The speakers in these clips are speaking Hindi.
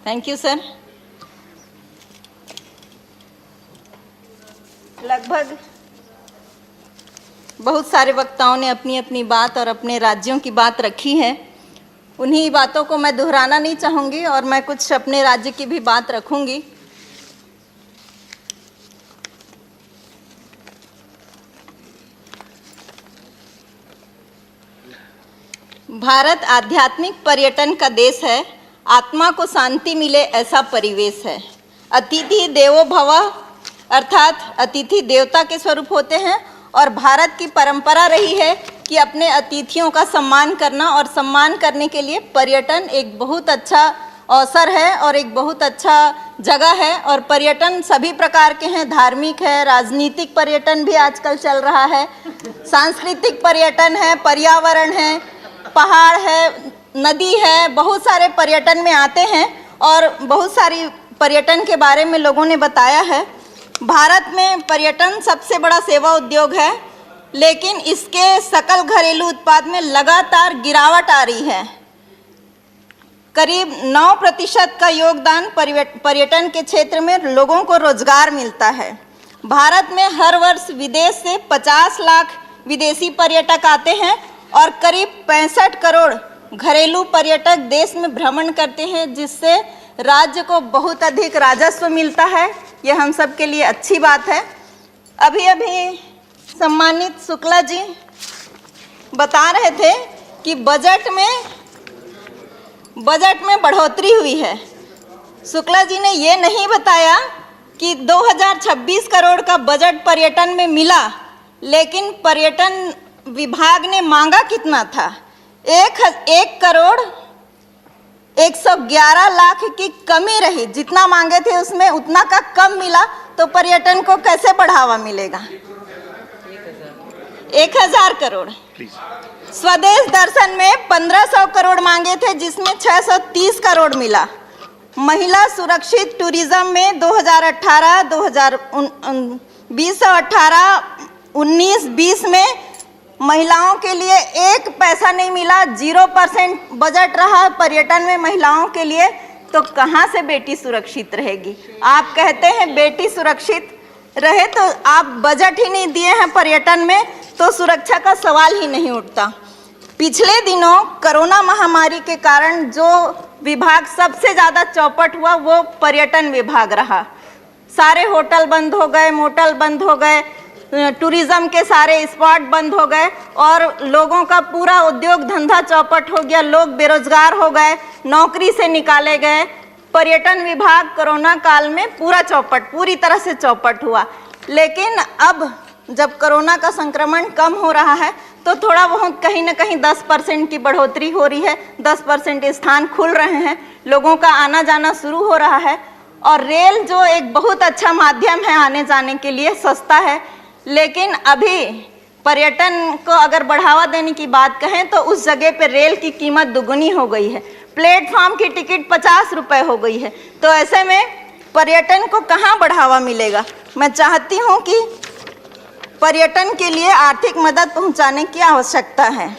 Thank you sir. लगभग बहुत सारे वक्ताओं ने अपनी अपनी बात और अपने राज्यों की बात रखी है। उन्हीं बातों को मैं दोहराना नहीं चाहूँगी और मैं कुछ अपने राज्य की भी बात रखूँगी। भारत आध्यात्मिक पर्यटन का देश है। आत्मा को शांति मिले ऐसा परिवेश है। अतिथि देवो भव अर्थात अतिथि देवता के स्वरूप होते हैं और भारत की परंपरा रही है कि अपने अतिथियों का सम्मान करना और सम्मान करने के लिए पर्यटन एक बहुत अच्छा अवसर है और एक बहुत अच्छा जगह है। और पर्यटन सभी प्रकार के हैं, धार्मिक है, राजनीतिक पर्यटन भी आजकल चल रहा है, सांस्कृतिक पर्यटन है, पर्यावरण है, पहाड़ है, नदी है, बहुत सारे पर्यटन में आते हैं और बहुत सारी पर्यटन के बारे में लोगों ने बताया है। भारत में पर्यटन सबसे बड़ा सेवा उद्योग है, लेकिन इसके सकल घरेलू उत्पाद में लगातार गिरावट आ रही है। करीब 9% का योगदान पर्यटन के क्षेत्र में लोगों को रोजगार मिलता है। भारत में हर वर्ष विदेश से 50 लाख विदेशी पर्यटक आते हैं और करीब 65 करोड़ घरेलू पर्यटक देश में भ्रमण करते हैं, जिससे राज्य को बहुत अधिक राजस्व मिलता है। यह हम सब के लिए अच्छी बात है। अभी अभी सम्मानित शुक्ला जी बता रहे थे कि बजट में बढ़ोतरी हुई है। शुक्ला जी ने ये नहीं बताया कि 2026 करोड़ का बजट पर्यटन में मिला, लेकिन पर्यटन विभाग ने मांगा कितना था? 1 करोड़ 111 लाख की कमी रही। जितना मांगे थे उसमें उतना का कम मिला, तो पर्यटन को कैसे बढ़ावा मिलेगा? 1000 करोड़। स्वदेश दर्शन में 1500 करोड़ मांगे थे, जिसमें 630 करोड़ मिला। महिला सुरक्षित टूरिज्म में 2019-20 में महिलाओं के लिए 1 पैसा नहीं मिला, 0% बजट रहा पर्यटन में महिलाओं के लिए। तो कहाँ से बेटी सुरक्षित रहेगी? आप कहते हैं बेटी सुरक्षित रहे, तो आप बजट ही नहीं दिए हैं पर्यटन में, तो सुरक्षा का सवाल ही नहीं उठता। पिछले दिनों कोरोना महामारी के कारण जो विभाग सबसे ज़्यादा चौपट हुआ वो पर्यटन विभाग रहा। सारे होटल बंद हो गए, मोटल बंद हो गए, टूरिज्म के सारे स्पॉट बंद हो गए और लोगों का पूरा उद्योग धंधा चौपट हो गया। लोग बेरोजगार हो गए, नौकरी से निकाले गए। पर्यटन विभाग कोरोना काल में पूरी तरह से चौपट हुआ। लेकिन अब जब कोरोना का संक्रमण कम हो रहा है, तो थोड़ा बहुत कहीं ना कहीं 10% की बढ़ोतरी हो रही है। 10% स्थान खुल रहे हैं, लोगों का आना जाना शुरू हो रहा है। और रेल जो एक बहुत अच्छा माध्यम है आने जाने के लिए, सस्ता है, लेकिन अभी पर्यटन को अगर बढ़ावा देने की बात कहें तो उस जगह पे रेल की कीमत दुगुनी हो गई है। प्लेटफॉर्म की टिकट 50 रुपये हो गई है। तो ऐसे में पर्यटन को कहाँ बढ़ावा मिलेगा? मैं चाहती हूँ कि पर्यटन के लिए आर्थिक मदद पहुँचाने की आवश्यकता है।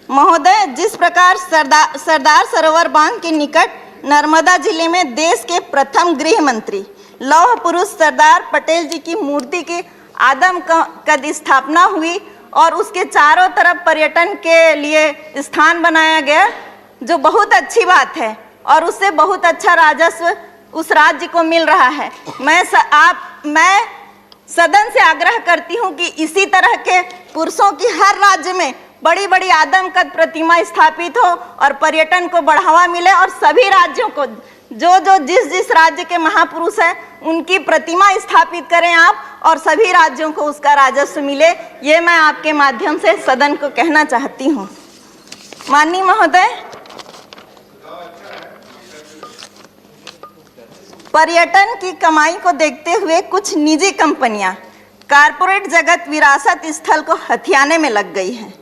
महोदय, जिस प्रकार सरदार सरोवर बांध के निकट नर्मदा जिले में देश के प्रथम गृह मंत्री लौह पुरुष सरदार पटेल जी की मूर्ति की आदमकद स्थापना हुई और उसके चारों तरफ पर्यटन के लिए स्थान बनाया गया, जो बहुत अच्छी बात है और उससे बहुत अच्छा राजस्व उस राज्य को मिल रहा है। मैं सदन से आग्रह करती हूं कि इसी तरह के पुरुषों की हर राज्य में बड़ी बड़ी आदमकद प्रतिमा स्थापित हो और पर्यटन को बढ़ावा मिले और सभी राज्यों को जिस राज्य के महापुरुष हैं उनकी प्रतिमा स्थापित करें आप, और सभी राज्यों को उसका राजस्व मिले। ये मैं आपके माध्यम से सदन को कहना चाहती हूँ। माननीय महोदय, पर्यटन की कमाई को देखते हुए कुछ निजी कंपनियां कारपोरेट जगत विरासत स्थल को हथियाने में लग गई हैं।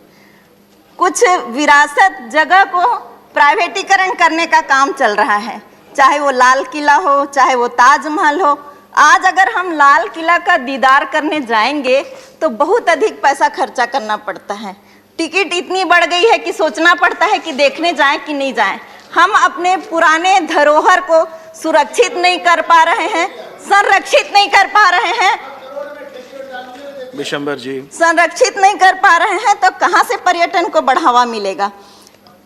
कुछ विरासत जगह को प्राइवेटीकरण करने का काम चल रहा है, चाहे वो लाल किला हो, चाहे वो ताजमहल हो। आज अगर हम लाल किला का दीदार करने जाएंगे तो बहुत अधिक पैसा खर्चा करना पड़ता है। टिकट इतनी बढ़ गई है कि सोचना पड़ता है कि देखने जाएं कि नहीं जाएं। हम अपने पुराने धरोहर को सुरक्षित नहीं कर पा रहे हैं, संरक्षित नहीं कर पा रहे हैं, विशंबर जी, संरक्षित नहीं कर पा रहे हैं, तो कहां से पर्यटन को बढ़ावा मिलेगा।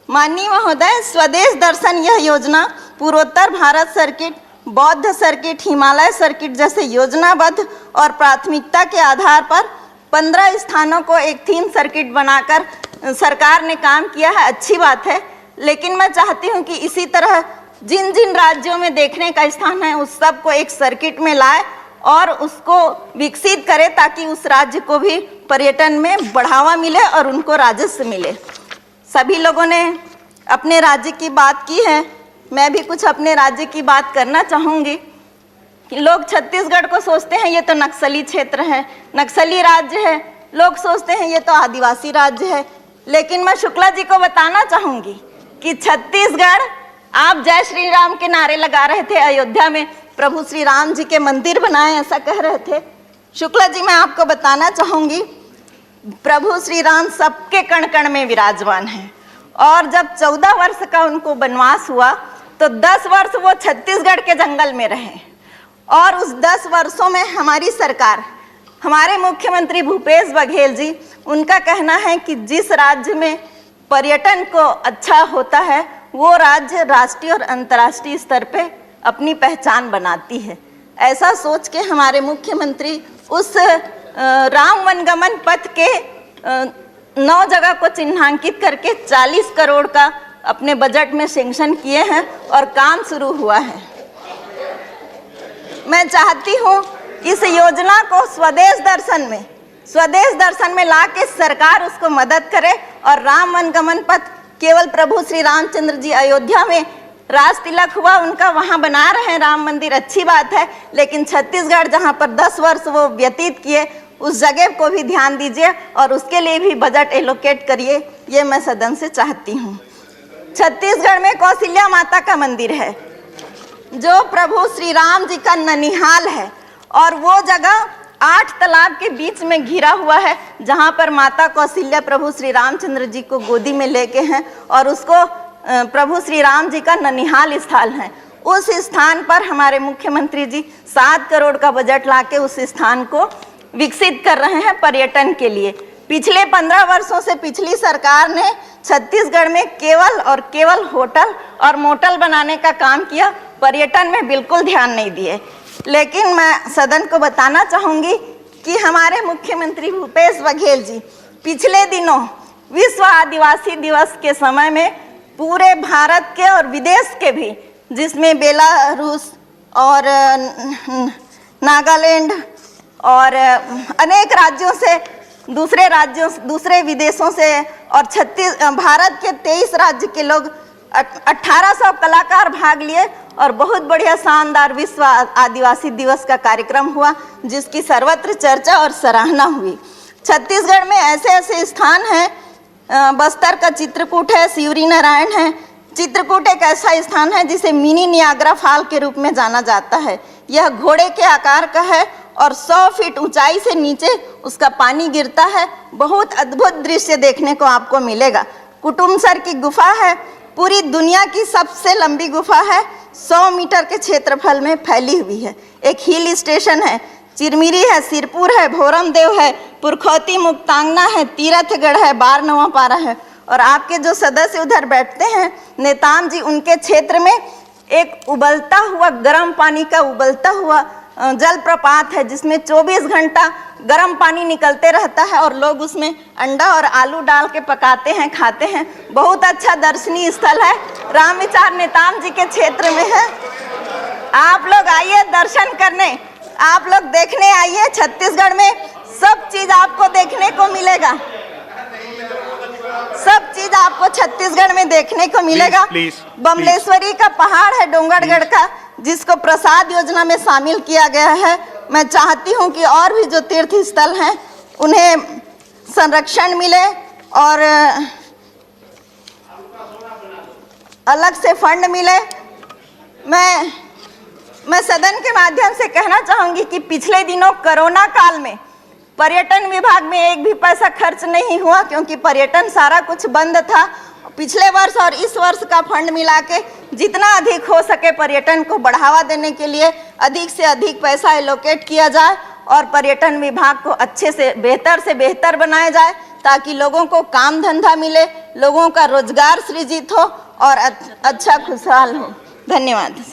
माननीय महोदय, स्वदेश दर्शन यह योजना पूर्वोत्तर भारत सर्किट, बौद्ध सर्किट, हिमालय सर्किट जैसे योजनाबद्ध और प्राथमिकता के आधार पर 15 स्थानों को एक थीम सर्किट बनाकर सरकार ने काम किया है, अच्छी बात है। लेकिन मैं चाहती हूं कि इसी तरह जिन जिन राज्यों में देखने का स्थान है उस सब को एक सर्किट में लाए और उसको विकसित करे, ताकि उस राज्य को भी पर्यटन में बढ़ावा मिले और उनको राजस्व मिले। सभी लोगों ने अपने राज्य की बात की है, मैं भी कुछ अपने राज्य की बात करना चाहूँगी। लोग छत्तीसगढ़ को सोचते हैं ये तो नक्सली क्षेत्र है, नक्सली राज्य है, लोग सोचते हैं ये तो आदिवासी राज्य है। लेकिन मैं शुक्ला जी को बताना चाहूँगी कि छत्तीसगढ़, आप जय श्री राम के नारे लगा रहे थे, अयोध्या में प्रभु श्री राम जी के मंदिर बनाए ऐसा कह रहे थे। शुक्ला जी, मैं आपको बताना चाहूँगी प्रभु श्री राम सबके कण कण में विराजमान हैं, और जब 14 वर्ष का उनको वनवास हुआ तो 10 वर्ष वो छत्तीसगढ़ के जंगल में रहे, और उस 10 वर्षों में हमारी सरकार, हमारे मुख्यमंत्री भूपेश बघेल जी, उनका कहना है कि जिस राज्य में पर्यटन को अच्छा होता है वो राज्य राष्ट्रीय और अंतर्राष्ट्रीय स्तर पे अपनी पहचान बनाती है। ऐसा सोच के हमारे मुख्यमंत्री उस राम वनगमन पथ के 9 जगह को चिन्हांकित करके 40 करोड़ का अपने बजट में सैंक्शन किए हैं और काम शुरू हुआ है। मैं चाहती हूँ इस योजना को स्वदेश दर्शन में ला के सरकार उसको मदद करे, और राम वनगमन पथ केवल प्रभु श्री रामचंद्र जी अयोध्या में राज तिलक हुआ उनका, वहाँ बना रहे हैं राम मंदिर, अच्छी बात है। लेकिन छत्तीसगढ़ जहाँ पर 10 वर्ष वो व्यतीत किए उस जगह को भी ध्यान दीजिए और उसके लिए भी बजट एलोकेट करिए, ये मैं सदन से चाहती हूँ। छत्तीसगढ़ में कौशल्या माता का मंदिर है जो प्रभु श्री राम जी का ननिहाल है, और वो जगह 8 तालाब के बीच में घिरा हुआ है, जहाँ पर माता कौशल्या प्रभु श्री रामचंद्र जी को गोदी में लेके हैं और उसको प्रभु श्री राम जी का ननिहाल स्थल है। उस स्थान पर हमारे मुख्यमंत्री जी 7 करोड़ का बजट लाके उस स्थान को विकसित कर रहे हैं पर्यटन के लिए। पिछले 15 वर्षों से पिछली सरकार ने छत्तीसगढ़ में केवल होटल और मोटल बनाने का काम किया, पर्यटन में बिल्कुल ध्यान नहीं दिए। लेकिन मैं सदन को बताना चाहूँगी कि हमारे मुख्यमंत्री भूपेश बघेल जी पिछले दिनों विश्व आदिवासी दिवस के समय में पूरे भारत के और विदेश के भी, जिसमें बेलारूस और नागालैंड और अनेक राज्यों से, दूसरे विदेशों से और भारत के 23 राज्य के लोग 1800 कलाकार भाग लिए और बहुत बढ़िया शानदार विश्व आदिवासी दिवस का कार्यक्रम हुआ, जिसकी सर्वत्र चर्चा और सराहना हुई। छत्तीसगढ़ में ऐसे ऐसे स्थान हैं, बस्तर का चित्रकूट है, शिवरी नारायण है। चित्रकूट एक ऐसा स्थान है जिसे मिनी नियाग्रा फॉल के रूप में जाना जाता है। यह घोड़े के आकार का है और 100 फीट ऊंचाई से नीचे उसका पानी गिरता है। बहुत अद्भुत दृश्य देखने को आपको मिलेगा। कुटुमसर की गुफा है, पूरी दुनिया की सबसे लंबी गुफा है, 100 मीटर के क्षेत्रफल में फैली हुई है। एक हिल स्टेशन है, चिरमिरी है, सिरपुर है, भोरमदेव है, पुरखौती मुक्तांगना है, तीरथगढ़ है, बारनवापारा है। और आपके जो सदस्य उधर बैठते हैं नेताम जी, उनके क्षेत्र में एक उबलता हुआ गर्म पानी का उबलता हुआ जलप्रपात है, जिसमें 24 घंटा गर्म पानी निकलते रहता है और लोग उसमें अंडा और आलू डाल के पकाते हैं, खाते हैं। बहुत अच्छा दर्शनीय स्थल है, राम विचार नेताम जी के क्षेत्र में है। आप लोग आइए दर्शन करने, आप लोग देखने आइए। छत्तीसगढ़ में सब चीज आपको देखने को मिलेगा, सब चीज आपको छत्तीसगढ़ में देखने को मिलेगा। बमलेश्वरी का पहाड़ है डोंगरगढ़ का, जिसको प्रसाद योजना में शामिल किया गया है। मैं चाहती हूं कि और भी जो तीर्थ स्थल हैं उन्हें संरक्षण मिले और अलग से फंड मिले। मैं सदन के माध्यम से कहना चाहूंगी कि पिछले दिनों कोरोना काल में पर्यटन विभाग में एक भी पैसा खर्च नहीं हुआ, क्योंकि पर्यटन सारा कुछ बंद था। पिछले वर्ष और इस वर्ष का फंड मिला के जितना अधिक हो सके पर्यटन को बढ़ावा देने के लिए अधिक से अधिक पैसा एलोकेट किया जाए और पर्यटन विभाग को अच्छे से बेहतर बनाया जाए, ताकि लोगों को काम धंधा मिले, लोगों का रोजगार सृजित हो और अच्छा खुशहाल हो। धन्यवाद।